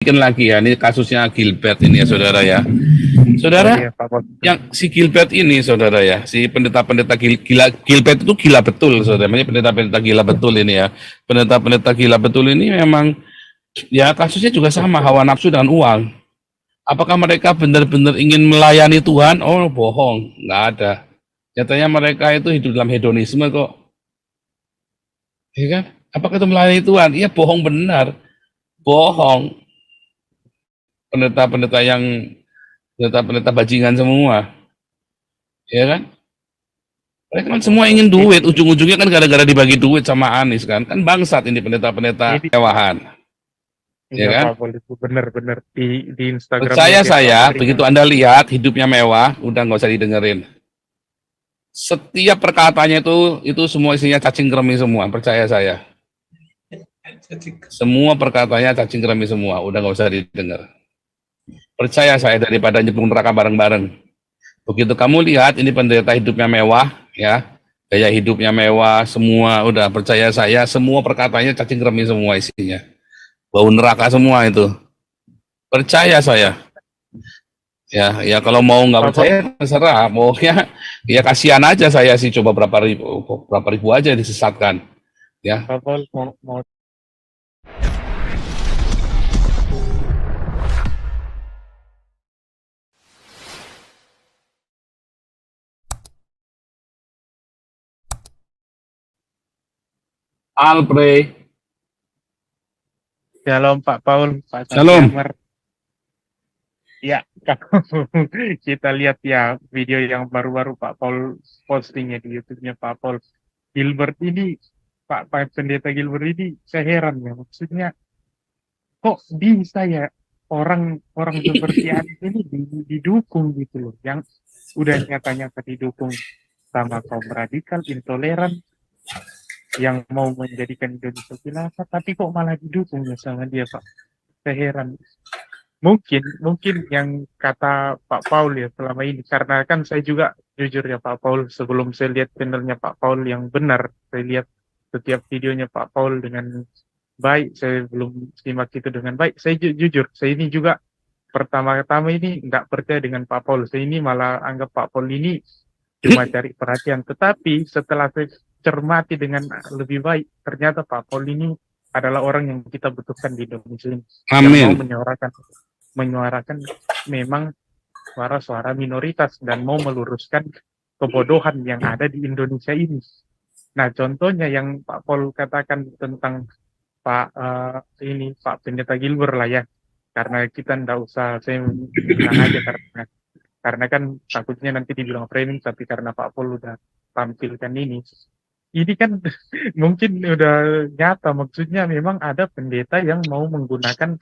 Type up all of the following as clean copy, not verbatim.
dikit lagi ya, ini kasusnya Gilbert ini ya saudara ya. Saudara, yang si Gilbert ini saudara ya, si pendeta-pendeta Gilbert itu gila betul saudara, pendeta-pendeta gila betul ini ya. Pendeta-pendeta gila betul ini memang ya kasusnya juga sama, hawa nafsu dan uang. Apakah mereka benar-benar ingin melayani Tuhan? Oh bohong, nggak ada. Nyatanya mereka itu hidup dalam hedonisme kok. Ya kan? Apakah itu melayani Tuhan? Iya bohong benar. Bohong. Pendeta-pendeta bajingan semua. Ya kan? Mereka kan semua ingin duit, ujung-ujungnya kan gara-gara dibagi duit sama Anies kan. Kan bangsat ini pendeta-pendeta kewahan. Ya kan? Bener-bener di Instagram. Percaya saya, begitu Anda lihat hidupnya mewah, udah nggak usah didengerin. Setiap perkataannya itu semua isinya cacing kremi semua, percaya saya. Semua perkataannya cacing kremi semua, udah nggak usah didengar. Percaya saya, daripada nyemplung neraka bareng-bareng. Begitu kamu lihat ini pendeta hidupnya mewah, ya, gaya hidupnya mewah, semua udah percaya saya, semua perkataannya cacing kremi semua isinya, bau neraka semua itu. Percaya saya. Ya kalau mau nggak percaya terserah, mau ya kasihan aja saya sih, coba berapa ribu aja disesatkan, ya. Mau Alpre. Shalom Pak Paul, Pak Shalom. Ya, kalau kita lihat ya video yang baru-baru Pak Paul postingnya di YouTube-nya Pak Paul Gilbert ini, Pak Pendeta Gilbert ini, saya heran ya, maksudnya kok bisa ya orang seperti Anies ini didukung gitu loh, yang udah nyata-nyata didukung sama kaum radikal, intoleran, yang mau menjadikan Indonesia khilafah, tapi kok malah didukung ya sama dia Pak. Saya heran. Mungkin yang kata Pak Paul ya selama ini, karena kan saya juga jujur ya Pak Paul, sebelum saya lihat channelnya Pak Paul yang benar, saya lihat setiap videonya Pak Paul dengan baik, saya belum simak itu dengan baik. Saya jujur, saya ini juga pertama-tama ini nggak percaya dengan Pak Paul. Saya ini malah anggap Pak Paul ini cuma cari perhatian. Tetapi setelah saya cermati dengan lebih baik, ternyata Pak Paul ini adalah orang yang kita butuhkan di Indonesia ini. Amin. Yang mau menyuarakan memang suara-suara minoritas dan mau meluruskan kebodohan yang ada di Indonesia ini. Nah, contohnya yang Pak Paul katakan tentang Pak Pendeta Gilbert lah ya, karena kita ndak usah saya bilang aja karena kan takutnya nanti dibilang framing, tapi karena Pak Paul udah tampilkan ini kan mungkin udah nyata, maksudnya memang ada pendeta yang mau menggunakan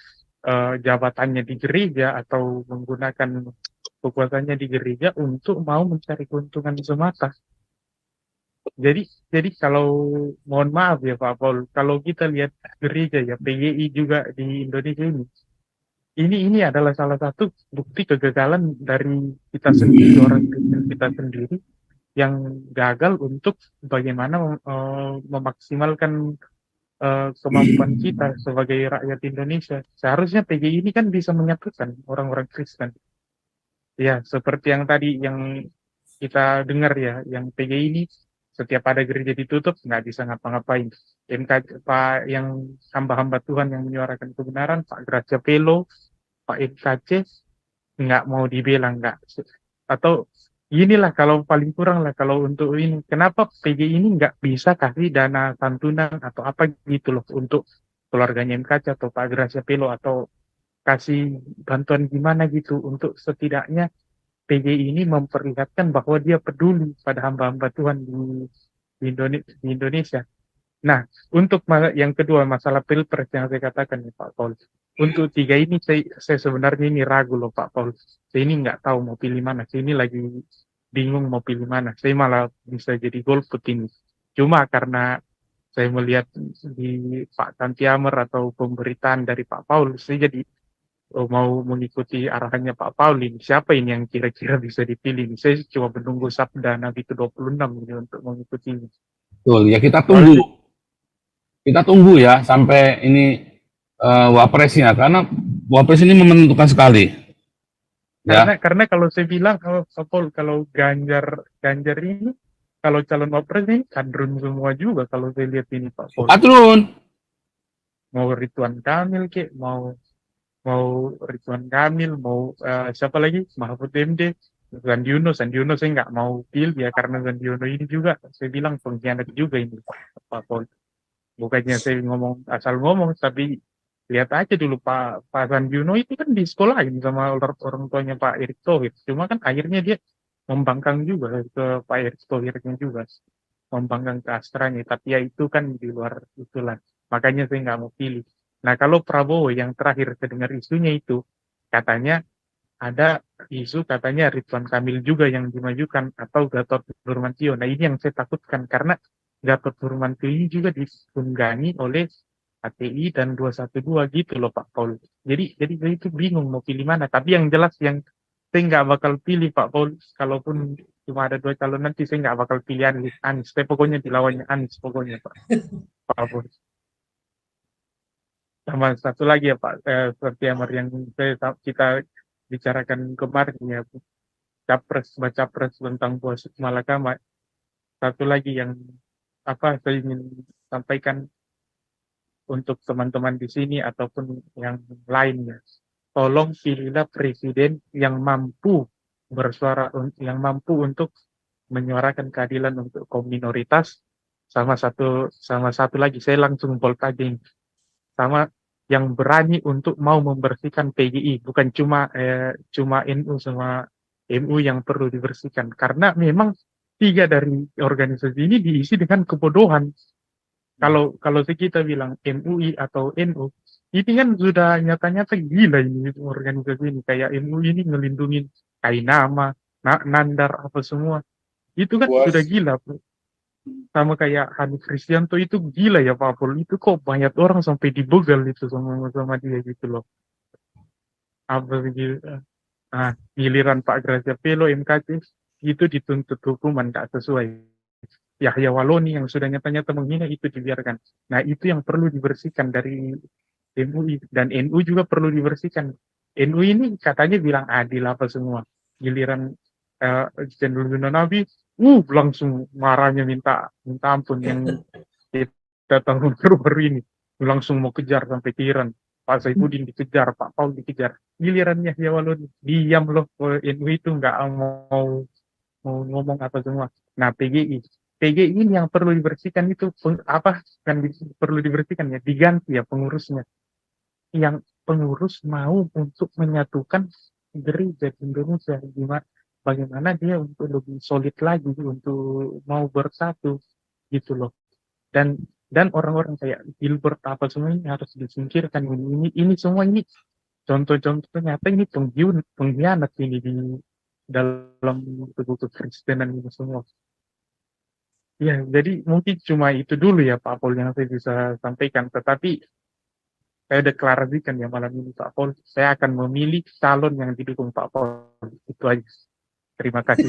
jabatannya di gereja atau menggunakan kekuatannya di gereja untuk mau mencari keuntungan semata. Jadi kalau mohon maaf ya Pak Paul, kalau kita lihat gereja ya PGI juga di Indonesia ini adalah salah satu bukti kegagalan dari kita sendiri, orang Kristen kita sendiri yang gagal untuk bagaimana memaksimalkan kemampuan kita sebagai rakyat Indonesia. Seharusnya PGI ini kan bisa menyatukan orang-orang Kristen. Ya, seperti yang tadi yang kita dengar ya, yang PGI ini setiap ada gereja ditutup nggak bisa ngapa-ngapain. Pak yang hamba-hamba Tuhan yang menyuarakan kebenaran, Pak Gracia Pelo, Pak MKC nggak mau dibela, nggak. Atau inilah kalau paling kurang lah kalau untuk ini, kenapa PGI ini nggak bisa kasih dana santunan atau apa gitu loh untuk keluarganya MKC atau Pak Gracia Pelo, atau kasih bantuan gimana gitu untuk setidaknya PGI ini memperlihatkan bahwa dia peduli pada hamba-hamba Tuhan di Indonesia. Nah, untuk yang kedua masalah pilpres yang saya katakan nih Pak Paul. Untuk tiga ini saya sebenarnya ini ragu loh Pak Paul. Saya ini nggak tahu mau pilih mana. Saya ini lagi bingung mau pilih mana. Saya malah bisa jadi golput ini. Cuma karena saya melihat di Pak Tantiamer atau pemberitaan dari Pak Paul, saya jadi mau mengikuti arahannya Pak Paul ini. Siapa ini yang kira-kira bisa dipilih? Saya cuma menunggu sabda Nabi ke-26 ini untuk mengikuti ini. Betul, ya kita tunggu. Kita tunggu ya sampai ini wapresnya, karena Wapres ini menentukan sekali. Ya, Karena kalau saya bilang kalau Ganjar ini kalau calon wapres ini kadrun semua juga kalau saya lihat ini Pak Pol. Atrun. Mau Ridwan Kamil mau mau Ridwan Kamil, mau siapa lagi? Mahfud MD, Sandi Uno saya nggak mau pilih ya karena Sandi Uno ini juga saya bilang pengkhianat juga ini Pak Pol. Bukannya saya ngomong asal ngomong, tapi lihat aja dulu Pak Sandi Uno itu kan di sekolah ini sama orang tuanya Pak Erick Thohir. Cuma kan akhirnya dia membangkang juga ke Pak Erick Thohirnya juga, membangkang ke Astranya. Tapi ya itu kan di luar itulah. Makanya saya nggak mau pilih. Nah kalau Prabowo yang terakhir saya dengar isunya itu katanya ada isu katanya Ridwan Kamil juga yang dimajukan atau Gatot Nurmantio. Nah ini yang saya takutkan karena Gatot Nurmantio ini juga ditunggangi oleh HTI dan 212 gitu loh Pak Paul. Jadi saya itu bingung mau pilih mana. Tapi yang jelas yang saya nggak bakal pilih Pak Paul. Kalaupun cuma ada dua calon nanti saya nggak bakal pilih Anies. Tapi pokoknya dilawannya Anies pokoknya Pak Paul. Sama satu lagi ya Pak, seperti yang kita bicarakan kemarin ya, baca pres tentang Basuki Malakama. Satu lagi yang saya ingin sampaikan untuk teman-teman di sini ataupun yang lainnya. Tolong pilihlah presiden yang mampu bersuara, yang mampu untuk menyuarakan keadilan untuk kaum minoritas. Sama satu lagi, saya langsung bold aja ini. Sama yang berani untuk mau membersihkan PGI, bukan cuma NU sama MU yang perlu dibersihkan. Karena memang 3 dari organisasi ini diisi dengan kebodohan. Kalau kita bilang MUI atau NU, ini kan sudah nyata-nyata gila ini organisasi ini. Kayak MUI ini ngelindungin Kainama, Nandar, apa semua. Itu kan sudah gila. Sama kayak Hanif Kristianto itu gila ya Pak Pol. Itu kok banyak orang sampai dibegal itu sama dia gitu loh. Apa gitu. Nah, giliran Pak Gracia Pelo MKC itu dituntut hukuman tak sesuai. Yahya Waloni yang sudah nyata-nyata menghina itu dibiarkan. Nah, itu yang perlu dibersihkan dari MUI dan NU juga perlu dibersihkan. NU ini katanya bilang adil apa semua. Giliran Jenderal Nabi, langsung marahnya minta minta ampun yang kita tahun baru ini langsung mau kejar sampai Tiran. Pak Saifuddin dikejar, Pak Paul dikejar. Gilirannya ya Waloni diam loh. NU itu nggak mau ngomong apa semua. Nah PGI ini yang perlu dibersihkan itu apa kan perlu dibersihkan ya diganti ya pengurusnya yang pengurus mau untuk menyatukan gereja di Indonesia bagaimana dia untuk lebih solid lagi untuk mau bersatu gitu loh dan orang-orang kayak Gilbert apa semua ini harus disingkirkan ini semua ini contoh-contoh nyata ini pengkhianat ini di dalam tubuh Kristenan ini semua. Ya, jadi mungkin cuma itu dulu ya Pak Pol yang saya bisa sampaikan. Tetapi saya deklarasikan ya malam ini Pak Pol, saya akan memilih calon yang didukung Pak Pol. Itu aja. Terima kasih.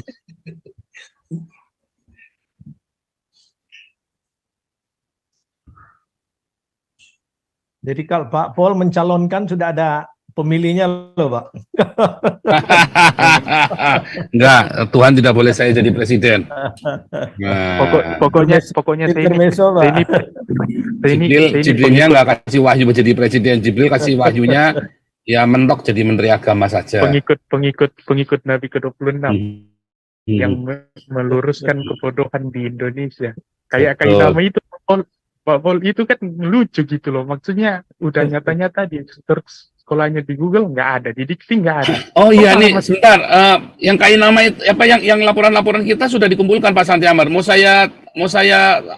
Jadi kalau Pak Pol mencalonkan sudah ada pemilihnya loh Pak. Enggak, Tuhan tidak boleh saya jadi presiden. Nah. Pokoknya Jibrilnya nggak kasih wahyu menjadi presiden. Jibril kasih wahyunya ya mentok jadi menteri agama saja. Pengikut Nabi ke-26 yang meluruskan kebodohan di Indonesia. Kayak nama itu Pak Pol itu kan lucu gitu loh. Maksudnya udah nyata-nyata di search sekolahnya di Google nggak ada, di Dikti nggak ada. Oh iya nih, sebentar. Yang kayak nama itu apa yang laporan-laporan kita sudah dikumpulkan Pak Santi Amar. Mau saya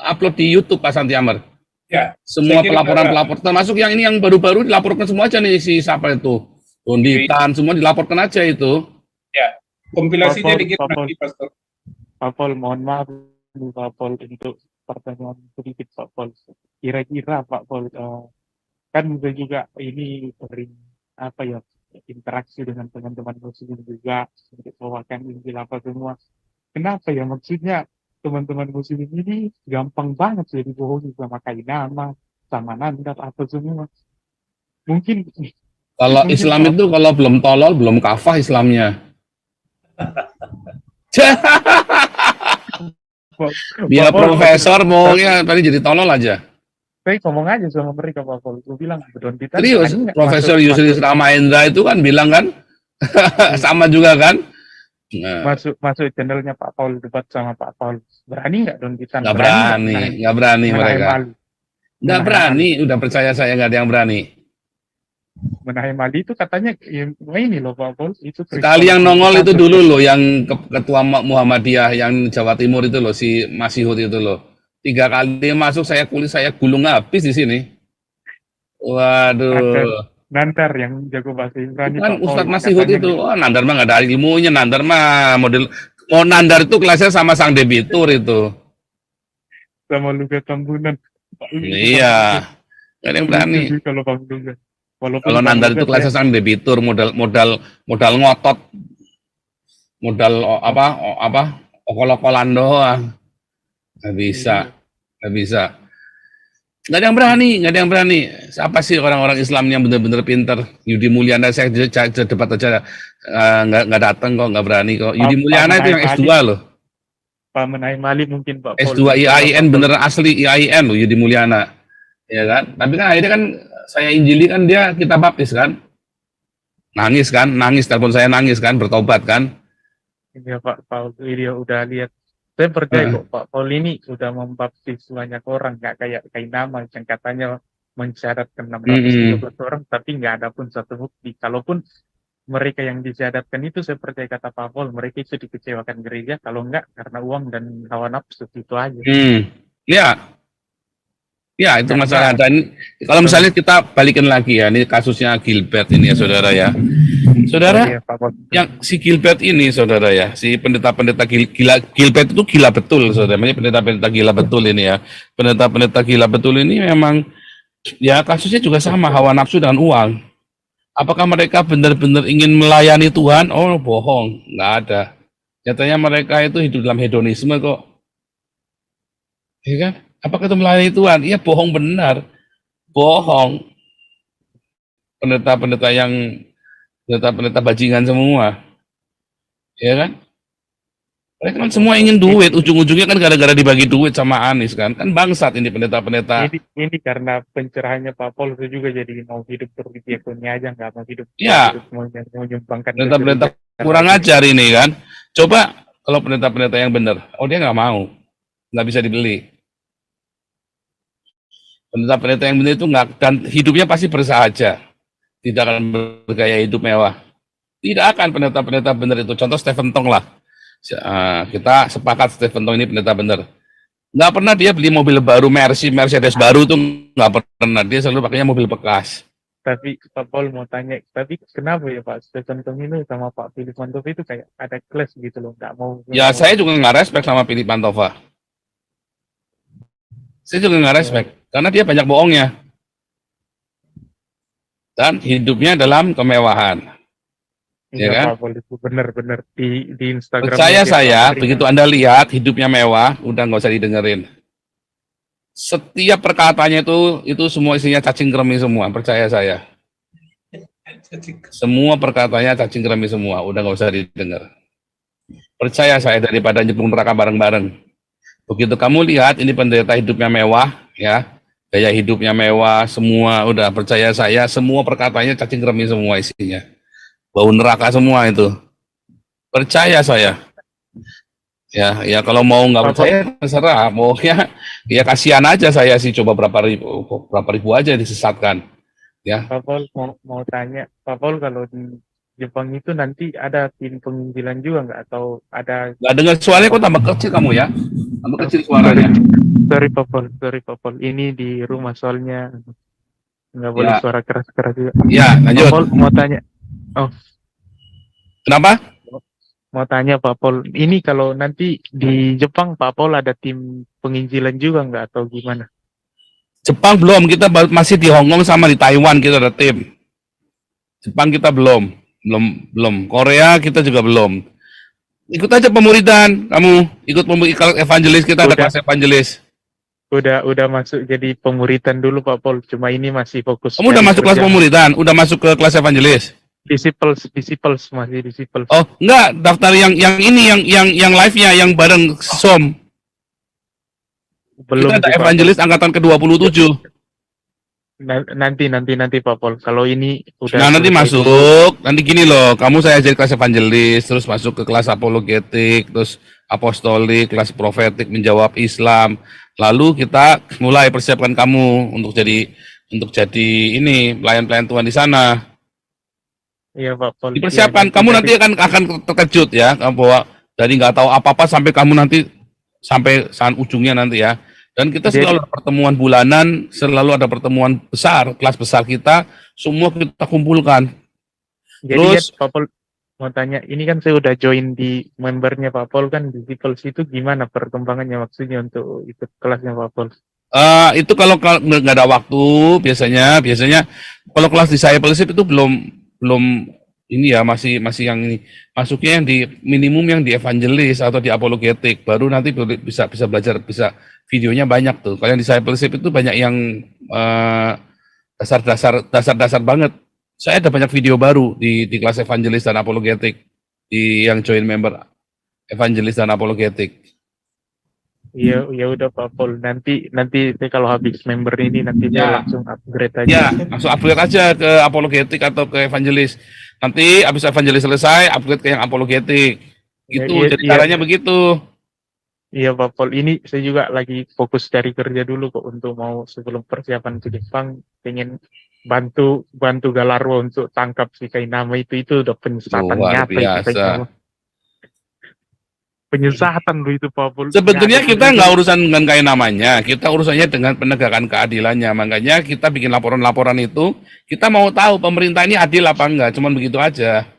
upload di YouTube Pak Santi Amar. Ya. Semua pelapor termasuk yang ini yang baru-baru dilaporkan semua aja nih si siapa itu. Donditan semua dilaporkan aja itu. Ya. Kompilasinya dikirim lagi Pastor. Pak Pol, mohon maaf Pak Pol untuk pertanyaan sedikit Pak Pol. Kira-kira Pak Pol kan juga ini sering interaksi dengan teman-teman muslim juga untuk bawakan Injil apa semua. Kenapa ya maksudnya teman-teman muslim ini gampang banget ya dibohongi sama Kainama, sama Nandar apa semua. Mungkin Kalau Mungkin Islam Pak- itu kalau belum tolol, belum kafah Islamnya. Dia Pak Paul, profesor maunya tadi jadi tolol aja. saya ngomong aja sama mereka Pak Paul. Gue bilang, Don Titan Serius, berani nggak Profesor masuk, Yusri Ramahendra itu kan bilang kan, sama juga kan. Nah, masuk channelnya Pak Paul, debat sama Pak Paul. Berani nggak Don Titan? nggak Menahan berani mereka. malu. Nggak Menahan berani, udah percaya saya nggak ada yang berani. Menahan Mali itu katanya ini loh Pak Paul. Itu Sekali yang nongol itu dulu loh, yang ketua Muhammadiyah yang Jawa Timur itu loh, si Masihud itu loh. 3 kali masuk saya gulung habis di sini. Waduh. Nandar yang jago bahasa Ibrani Kan Pak Paul. Ustadz Masihud Katanya itu, oh Nandar mah nggak ada ilmunya, Nandar mah model, oh Nandar itu kelasnya sama sang debitur itu. sama Luga Tambunan. Iya, nggak ada yang berani. Kalau Bang Luga. Walaupun Kalau Bang Nandar Luga itu kelasnya sang debitur, modal ngotot, modal okol-okolan doang. Nggak bisa, nggak bisa. Nggak ada yang berani. Siapa sih orang-orang Islam yang benar-benar pintar? Yudi Mulyana, saya debat aja, nggak datang kok, nggak berani kok. Yudi Mulyana itu yang S2 loh. Pak Menaim Mali mungkin Pak Paul. S2 IAIN beneran asli IAIN loh, Yudi Mulyana. Ya kan? Tapi kan akhirnya kan saya injili kan dia kita baptis kan. Nangis, telepon saya nangis kan, bertobat kan. Iya Pak Paul, dia udah lihat. Saya percaya kok Pak Paul ini sudah membaptis banyak orang, nggak kayak nama yang katanya mensyaratkan 613 orang, tapi nggak ada pun satu bukti. Kalaupun mereka yang disyaratkan itu, saya percaya kata Pak Paul, mereka itu dikecewakan gereja, kalau nggak karena uang dan hawa nafsu itu aja. Ya itu masalah. Dan kalau misalnya kita balikin lagi ya, ini kasusnya Gilbert ini ya saudara ya. Saudara, Iya, Pak Paul. yang si Gilbert ini saudara ya, si pendeta-pendeta Gilbert itu gila betul saudara. Maksudnya pendeta-pendeta gila betul ini ya. Pendeta-pendeta gila betul ini memang ya kasusnya juga sama, hawa nafsu dan uang. Apakah mereka benar-benar ingin melayani Tuhan? Oh bohong, nggak ada. Nyatanya mereka itu hidup dalam hedonisme kok. Ya kan? Apakah itu melayani Tuhan? Iya bohong benar. Bohong. Pendeta bajingan semua. Ya kan? Mereka kan semua ingin duit, ujung-ujungnya kan gara-gara dibagi duit sama Anies kan. Kan bangsat ini pendeta-pendeta. Ini karena pencerahannya Pak Paul itu juga jadi mau hidup berdiakonia aja, nggak mau hidup. Ya. Mau menyumbangkan. Pendeta-pendeta kurang ajar ini kan. Coba kalau pendeta-pendeta yang benar, oh dia nggak mau, nggak bisa dibeli. Pendeta-pendeta yang benar itu nggak, dan hidupnya pasti bersahaja, tidak akan bergaya hidup mewah. Tidak akan pendeta-pendeta benar itu. Contoh Stephen Tong lah. Kita sepakat Stephen Tong ini pendeta benar. Nggak pernah dia beli mobil baru, Mercedes baru tuh nggak pernah. Dia selalu pakainya mobil bekas. Tapi Pak Paul mau tanya, tapi kenapa ya Pak Stephen Tong ini sama Pak Philip Mantova itu kayak ada clash gitu loh, nggak mau. Ya saya juga nggak respect sama Philip Mantova. Saya juga nggak respect, karena dia banyak bohongnya. Dan hidupnya dalam kemewahan. Iya Ya kan? Pak Paul itu benar-benar di Instagram. Percaya saya, begitu Anda lihat hidupnya mewah, udah nggak usah didengerin. Setiap perkataannya itu semua isinya cacing kremi semua, percaya saya. Semua perkataannya cacing kremi semua, udah nggak usah didengar. Percaya saya, daripada nyemplung neraka bareng-bareng. Begitu kamu lihat ini pendeta hidupnya mewah, ya, gaya hidupnya mewah, semua udah percaya saya, semua perkataannya cacing kremi semua isinya. Bau neraka semua itu. Percaya saya. Ya kalau mau nggak percaya terserah. Mau ya kasihan aja saya sih, coba berapa ribu aja disesatkan. Ya. Pak Paul mau tanya, Pak Paul kalau di Jepang itu nanti ada tim penginjilan juga nggak, atau ada? Nggak dengar suaranya kok tambah kecil kamu ya? Tambah kecil suaranya. Sorry Pak Paul, ini di rumah soalnya nggak boleh suara keras-keras juga. Ya, lanjut. Pak Paul mau tanya. Oh, kenapa? Mau tanya Pak Paul, ini kalau nanti di Jepang Pak Paul ada tim penginjilan juga nggak atau gimana? Jepang belum, kita masih di Hong Kong sama di Taiwan kita ada tim. Jepang kita belum. Korea kita juga belum. Ikut aja pemuridan, kamu ikut evangelis, kita ada kelas evangelis. udah masuk jadi pemuritan dulu Pak Pol. Cuma ini masih fokus. Kamu udah cari masuk kelas kerjaan. pemuritan, udah masuk ke kelas evangelis. Disciples masih disciples. Oh, enggak, daftar yang ini yang live-nya yang bareng SOM. Belum Kita ada sih, Pak evangelis angkatan ke-27. Pol. Nanti Pak Pol. Kalau ini udah Nah, nanti selesai dulu. masuk, nanti gini loh, kamu saya ajarin kelas evangelis, terus masuk ke kelas apologetik, terus apostolik, kelas profetik, menjawab Islam. Lalu kita mulai persiapkan kamu untuk jadi ini pelayan-pelayan Tuhan di sana. Iya Pak Pol. Dipersiapkan, Iya, kamu nanti akan terkejut ya, bahwa dari nggak tahu apa-apa sampai kamu nanti sampai saat ujungnya nanti ya. Dan kita Jadi- selalu ada pertemuan bulanan, selalu ada pertemuan besar, kelas besar kita, semua kita kumpulkan. Jadi Terus- kan Pak Pol mau tanya, ini kan saya udah join di membernya Pak Pol kan, disciples itu gimana perkembangannya maksudnya untuk ikut kelasnya Pak Pol? Itu kalau nggak ada waktu, biasanya kalau kelas discipleship itu belum ini ya, masih yang ini masuknya yang di minimum yang di evangelis atau di apologetik, baru nanti bisa belajar, bisa videonya banyak tuh. Kalau yang discipleship itu banyak yang dasar banget. Saya ada banyak video baru di kelas evangelis dan apologetik, di yang join member evangelis dan apologetik. Iya, ya udah Pak Pol. Nanti saya kalau habis member ini nanti Ya. saya langsung upgrade aja. Ya, langsung upgrade aja ke apologetik atau ke evangelis. Nanti habis evangelis selesai, upgrade ke yang apologetik. Itu Iya, jadi iya. caranya begitu. Iya Pak Pol. Ini saya juga lagi fokus cari kerja dulu kok untuk mau sebelum persiapan ke Jepang, pengen bantu Galarwo untuk tangkap si Kainama itu udah penyesatan Luar nyata itu biasa. Kainama. Penyesatan lu itu Pak Pol. Sebetulnya Nggak ada kita kerja. nggak urusan dengan kayak namanya, kita urusannya dengan penegakan keadilannya. Makanya kita bikin laporan-laporan itu, kita mau tahu pemerintah ini adil apa enggak, cuman begitu aja.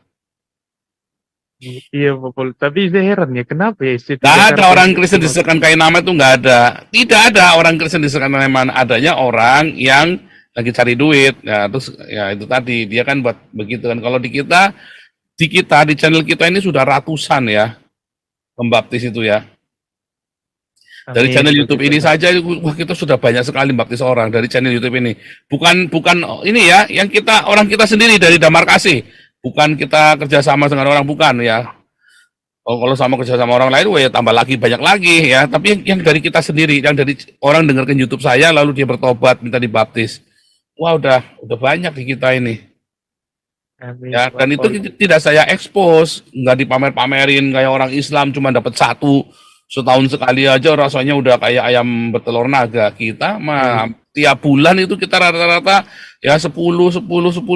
Iya Pak Pol. Tapi saya heran ya kenapa ya Nggak sih ada orang Kristen disekan kayak nama itu, nggak ada. Tidak ada orang Kristen disekan nama, adanya orang yang lagi cari duit. Ya terus ya itu tadi dia kan buat begitu kan. Kalau di channel kita ini sudah ratusan ya pembaptis itu ya. Dari channel YouTube ini saja, wah kita sudah banyak sekali baptis orang dari channel YouTube ini. Bukan ini ya, yang orang kita sendiri dari Damar Kasih. Bukan kita kerjasama dengan orang, bukan ya. Oh, kalau sama kerjasama orang lain, wah ya tambah lagi, banyak lagi ya. Tapi yang dari kita sendiri, yang dari orang dengarkan YouTube saya, lalu dia bertobat, minta dibaptis. Wah udah banyak di kita ini. Amin, Ya, Pak dan itu Pol. tidak saya expose, nggak dipamer-pamerin kayak orang Islam cuma dapat satu setahun sekali aja rasanya udah kayak ayam bertelur naga. Kita mah tiap bulan itu kita rata-rata ya 10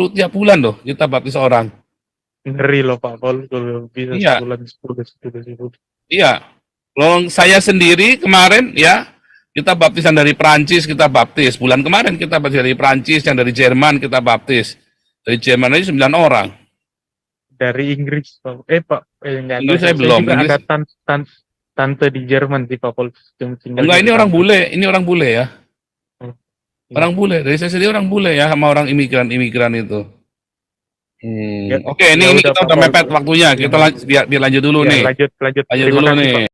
tiap bulan loh kita baptis orang. Ngeri loh Pak Pol kalau bisa Iya. sebulan 10. Iya. Loh, saya sendiri kemarin ya kita baptisan dari Prancis, kita baptis. Bulan kemarin kita baptis dari Prancis, yang dari Jerman kita baptis. Dari Jerman aja 9 orang. Dari Inggris Pak. Enggak, Inggris tahu. saya belum, juga Inggris. ada tante di Jerman sih Pak Pol. Yang tinggal Enggak, di ini orang tante. bule, ini orang bule ya. Iya. Orang bule, dari saya sendiri orang bule ya, sama orang imigran itu. Ya, Oke, ini ya udah, kita Pak udah Paul. mepet waktunya. Kita biar lanjut dulu Ya, nih. lanjut. Lanjut Terima dulu kasih, nih. Pak.